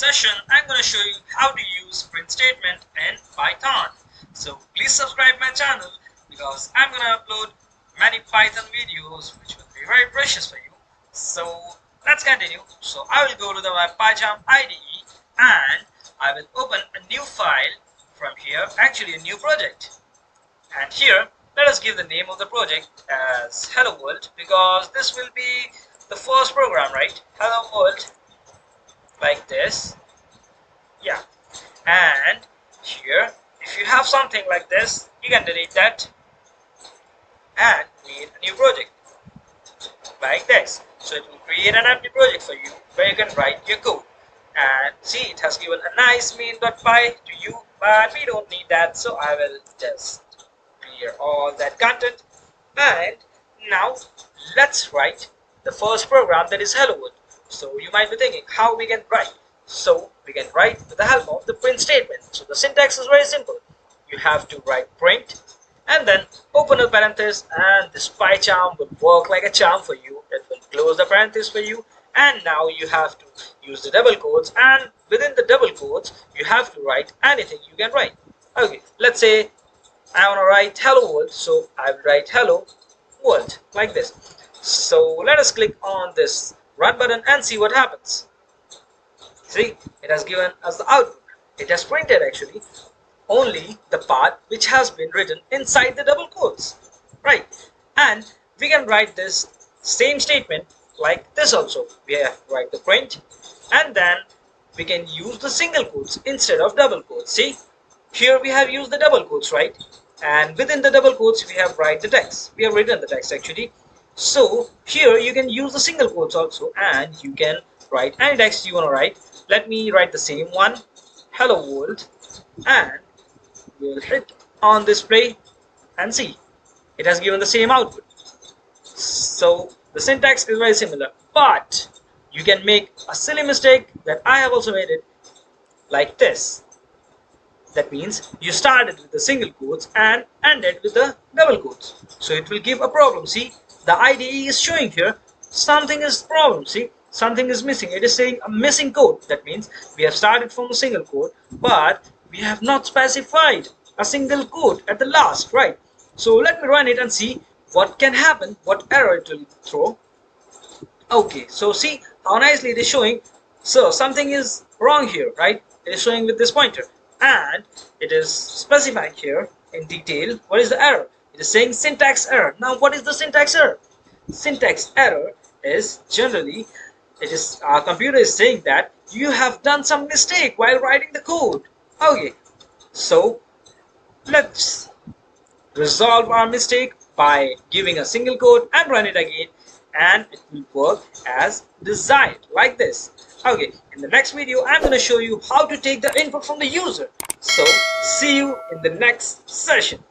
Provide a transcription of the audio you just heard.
session, I'm going to show you how to use print statement in Python. So please subscribe my channel because I'm going to upload many Python videos which will be very precious for you. So let's continue. So I will go to my PyCharm IDE and I will open a new file from here, actually a new project. And here, let us give the name of the project as Hello World because this will be the first program, right? Hello World, like this. Yeah. And here, if you have something like this, you can delete that and create a new project like this. So it will create an empty project for you where you can write your code. And see, it has given a nice main.py to you, but we don't need that, so I will just clear all that content. And now let's write the first program, that is Hello World. So you might be thinking how we can write. So we can write with the help of the print statement. So the syntax is very simple. You have to write print and then open a parenthesis, and this PyCharm will work like a charm for you. It will close the parenthesis for you, and now you have to use the double quotes, and within the double quotes you have to write anything you can write. Okay, let's say I want to write Hello World, so I will write Hello World like this. So let us click on this run button and see what happens. See, it has given us the output. It has printed actually only the part which has been written inside the double quotes, right? And we can write this same statement like this also. We have to write the print and then we can use the single quotes instead of double quotes. See, here we have used the double quotes, right? And within the double quotes we have write the text. We have written the text actually. So here you can use the single quotes also, and you can write any text you want to write. Let me write the same one, Hello World, and we'll hit on display and see it has given the same output. So the syntax is very similar, but you can make a silly mistake that I have also made it like this. That means you started with the single quotes and ended with the double quotes. So it will give a problem. See, the IDE is showing here something is problem. See, something is missing. It is saying a missing code. That means we have started from a single quote, but we have not specified a single quote at the last, right? So let me run it and see what can happen, what error it will throw. Okay, so see how nicely it is showing. So something is wrong here, right? It is showing with this pointer, and it is specifying here in detail what is the error. It is saying syntax error. Now what is the syntax error? Syntax error is generally, it is our computer is saying that you have done some mistake while writing the code. Okay, so let's resolve our mistake by giving a single quote and run it again, and it will work as desired like this. Okay, in the next video I'm going to show you how to take the input from the user. So see you in the next session.